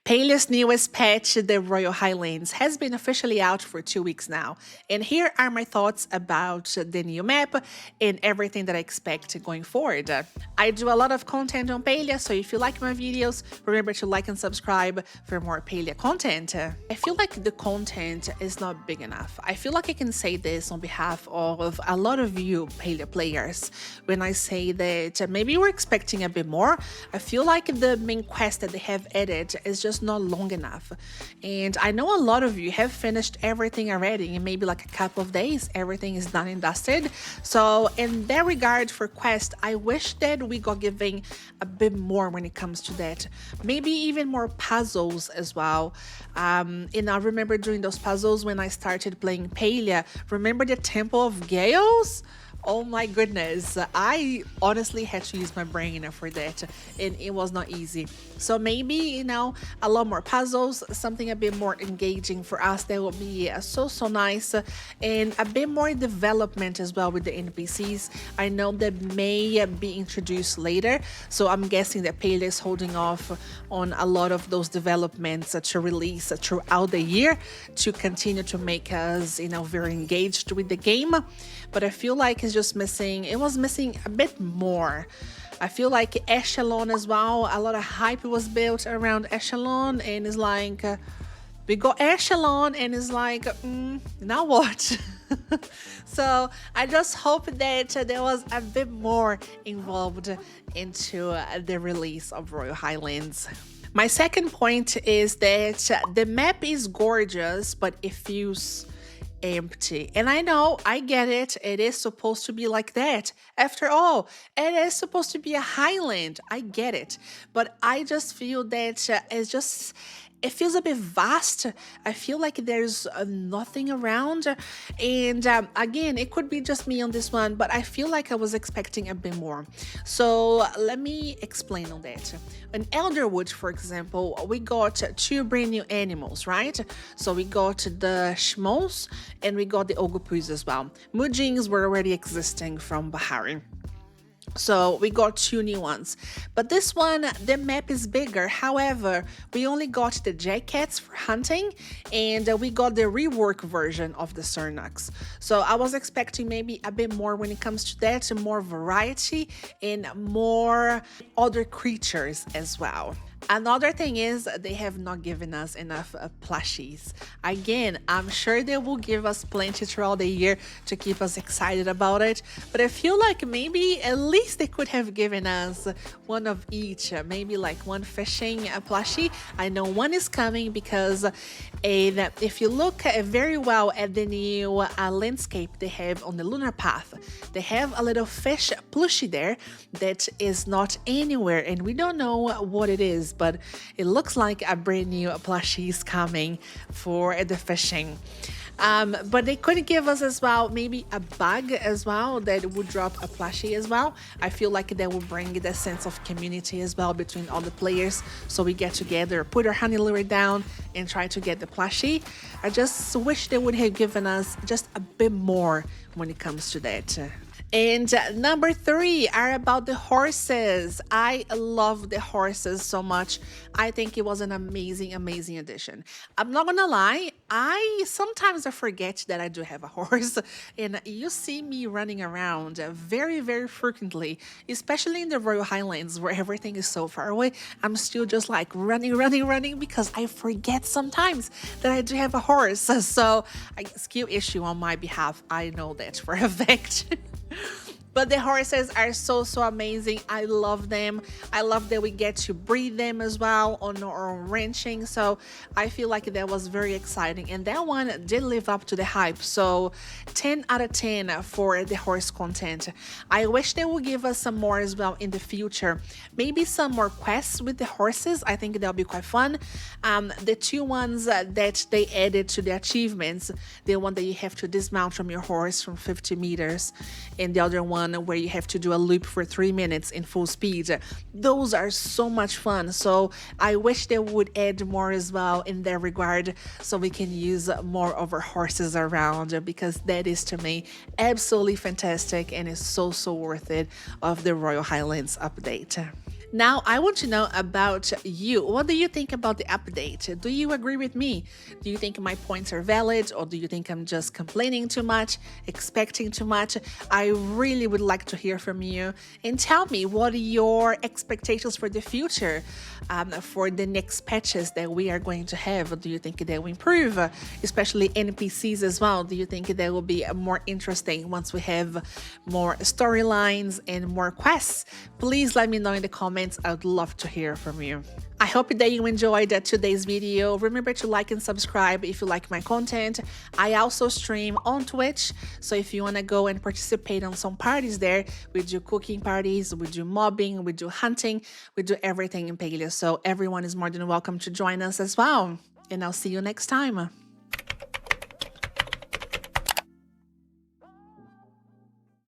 Palia's newest patch, the Royal Highlands, has been officially out for 2 weeks now. And here are my thoughts about the new map and everything that I expect going forward. I do a lot of content on Palia, so if you like my videos, remember to like and subscribe for more Palia content. I feel like the content is not big enough. I feel like I can say this on behalf of a lot of you Palia players when I say that maybe we're expecting a bit more. I feel like the main quest that they have added is just not long enough. And I know a lot of you have finished everything already in maybe like a couple of days. Everything is done and dusted. So in that regard for quest, I wish that we got giving a bit more when it comes to that. Maybe even more puzzles as well. And I remember doing those puzzles when I started playing Palia. Remember the Temple of Gales? Oh my goodness, I honestly had to use my brain for that, and it was not easy. So maybe, you know, a lot more puzzles, something a bit more engaging for us. That would be so nice, and a bit more development as well with the NPCs. I know that may be introduced later, so I'm guessing that Palia is holding off on a lot of those developments to release throughout the year to continue to make us, you know, very engaged with the game. But I feel like it was missing a bit more. I feel like Echelon as well, a lot of hype was built around Echelon, and it's like, we got Echelon, and it's like, now what? So I just hope that there was a bit more involved into the release of Royal Highlands. My second point is that the map is gorgeous, but it feels empty. And I know, I get it. It is supposed to be like that. After all, it is supposed to be a highland. I get it. But I just feel that it feels a bit vast. I feel like there's nothing around. And again, it could be just me on this one, but I feel like I was expecting a bit more. So let me explain on that. In Elderwood, for example, we got 2 brand new animals, right? So we got the Schmoes and we got the Ogupus as well. Mujins were already existing from Bahari. So we got 2 new ones, but this one, the map is bigger. However, we only got the jaakcats for hunting, and we got the rework version of the Cernax. So I was expecting maybe a bit more when it comes to that, more variety and more other creatures as well. Another thing is they have not given us enough plushies. Again, I'm sure they will give us plenty throughout the year to keep us excited about it. But I feel like maybe at least they could have given us one of each. Maybe like one fishing plushie. I know one is coming because if you look very well at the new landscape they have on the lunar path, they have a little fish plushie there that is not anywhere, and we don't know what it is. But it looks like a brand new plushie is coming for the fishing. But they could give us as well maybe a bug as well that would drop a plushie as well. I feel like that will bring the sense of community as well between all the players, so we get together, put our honey lure down and try to get the plushie. I just wish they would have given us just a bit more when it comes to that. And number 3 are about the horses. I love the horses so much. I think it was an amazing addition. I'm not gonna lie, I sometimes forget that I do have a horse, and you see me running around very frequently, especially in the Royal Highlands where everything is so far away. I'm still just like running because I forget sometimes that I do have a horse. So a skill issue on my behalf, I know that for a fact. But the horses are so amazing. I love them. I love that we get to breed them as well on our own ranching. So I feel like that was very exciting. And that one did live up to the hype. So 10 out of 10 for the horse content. I wish they would give us some more as well in the future. Maybe some more quests with the horses. I think that'll be quite fun. The 2 ones that they added to the achievements, the one that you have to dismount from your horse from 50 meters, and the other one where you have to do a loop for 3 minutes in full speed. Those are so much fun. So I wish they would add more as well in that regard, so we can use more of our horses around, because that is to me absolutely fantastic and is so worth it of the Royal Highlands update. Now, I want to know about you. What do you think about the update? Do you agree with me? Do you think my points are valid, or do you think I'm just complaining too much, expecting too much? I really would like to hear from you, and tell me what are your expectations for the future, for the next patches that we are going to have. Do you think they will improve, especially NPCs as well? Do you think they will be more interesting once we have more storylines and more quests? Please let me know in the comments. I would love to hear from you. I hope that you enjoyed today's video. Remember to like and subscribe if you like my content. I also stream on Twitch, so if you want to go and participate on some parties there, we do cooking parties, we do mobbing, we do hunting, we do everything in Palia. So everyone is more than welcome to join us as well. And I'll see you next time.